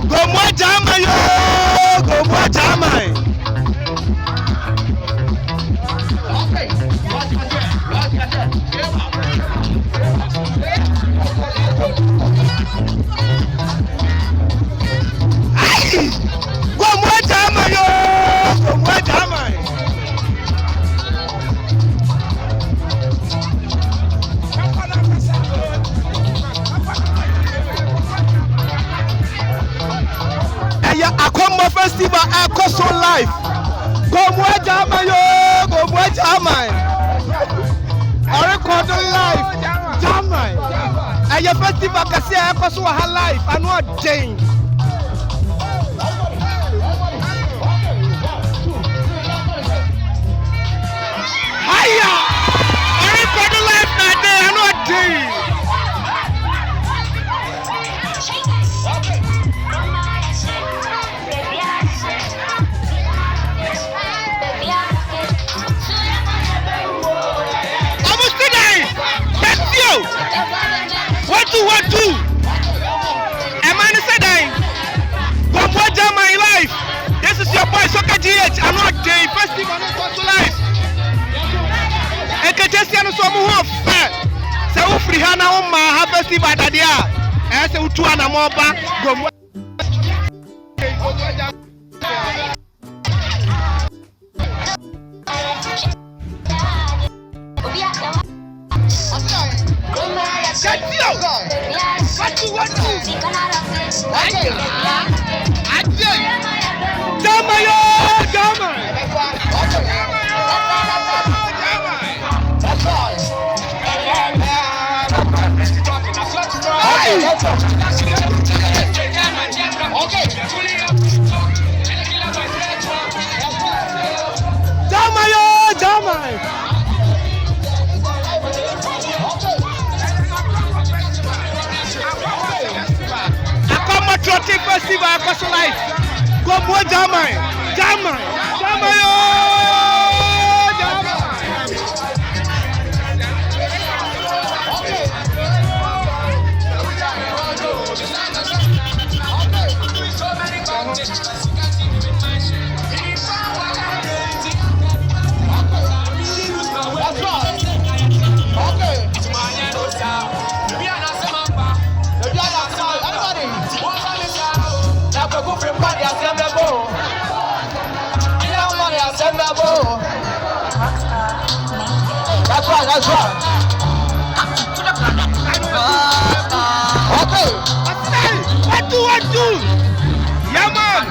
Gomoa Gyaman yo, Gomoa Gyaman. Gomoa Gyaman yo, Gomoa Gyaman. Akwambo festival so live. Gomoa Gyaman yo, Gomoa Gyaman. I record live. Gyaman. Aya festival kasi so live. I know Jane. Aya. I record live na day. I know Jane. What do? Emmanuel said Gomoa Gyaman live. This is your boy Soccer GH. I'm not the festival not live. And can just see so move. So free hana on my festival that dia. And say utu ana mo ba Gomoa. What do? Gyaman yo, Gyaman. Gyaman yo, Gyaman. Patriotic festival so live. Gomoa Gyaman. Gyaman yo, Gyaman. That's right. Okay. What do? Yeah, man.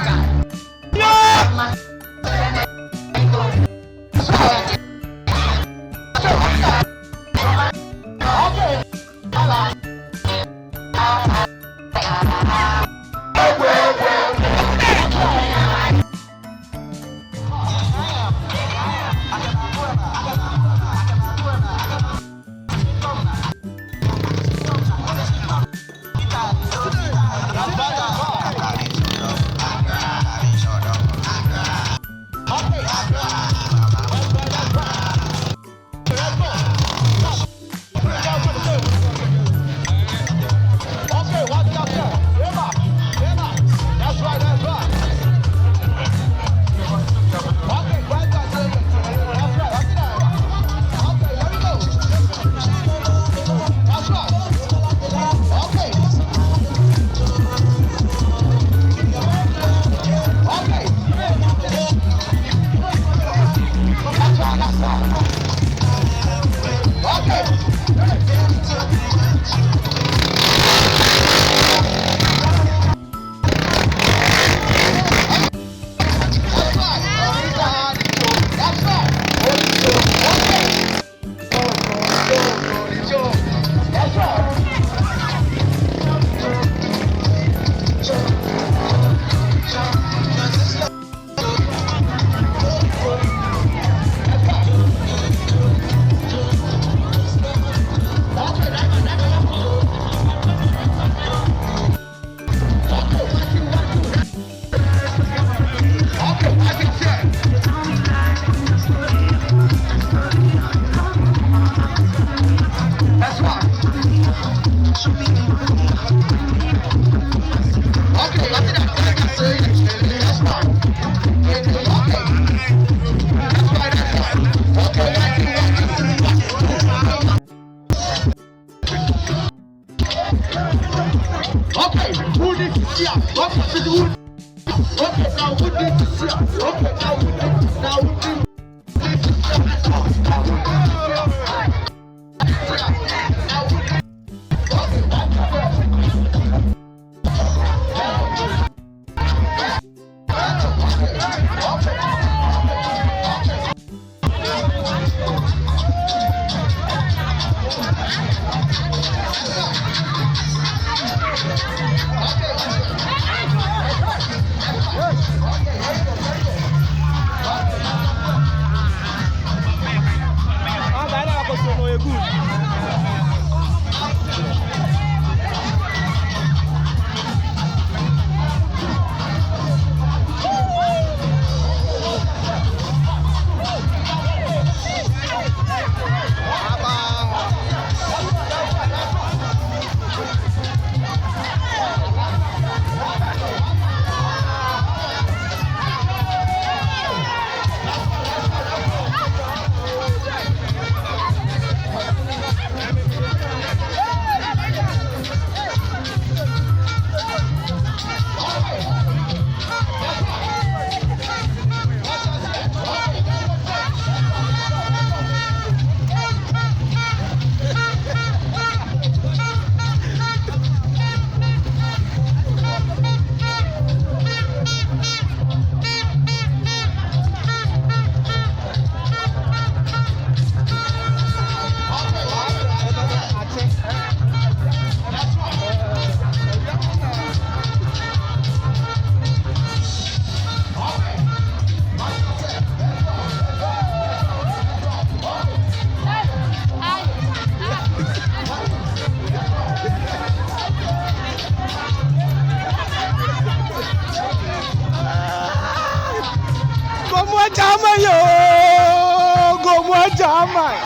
Gomoa Gyaman.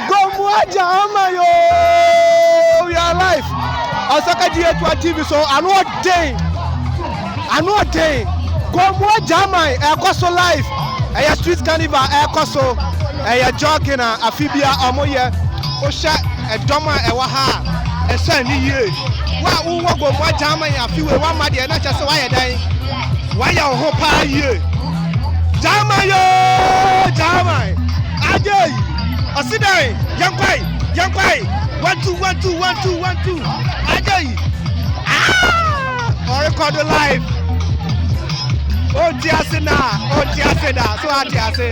Gomoa Gyaman, yo. We are live on Soccer GA2 TV. So I know day. Gomoa Gyaman. Ekoso live. Eya street carnival. Ekoso. Eya jogging na afibia omoye. Osha edoma ewaha. Esa ni ye. Wa uwo Gomoa Gyaman afiwe wa made na chese wa yedan. Wa ya ho pa ye. Gyaman yo, Gyaman. Ajay. Osidai. Yankwai. 1 2 1 2 1 2 1 2. Ajay. Or record live. Oh Tiasena. So Tiase.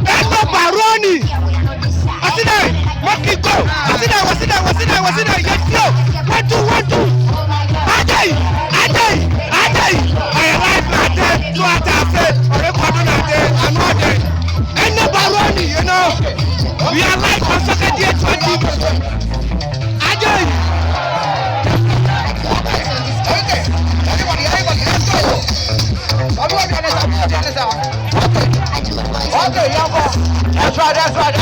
Endo Baroni. Osidai. Makiko. Osidai. Yes yo. 1 2 1 2. Ajay. I like my day, so I say, and nobody, you know, we are like on Soccer GA2 TV. Ajay. Okay, that's right.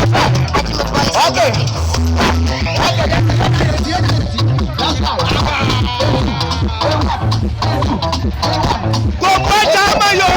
Okay. Gomoa Gyaman yo.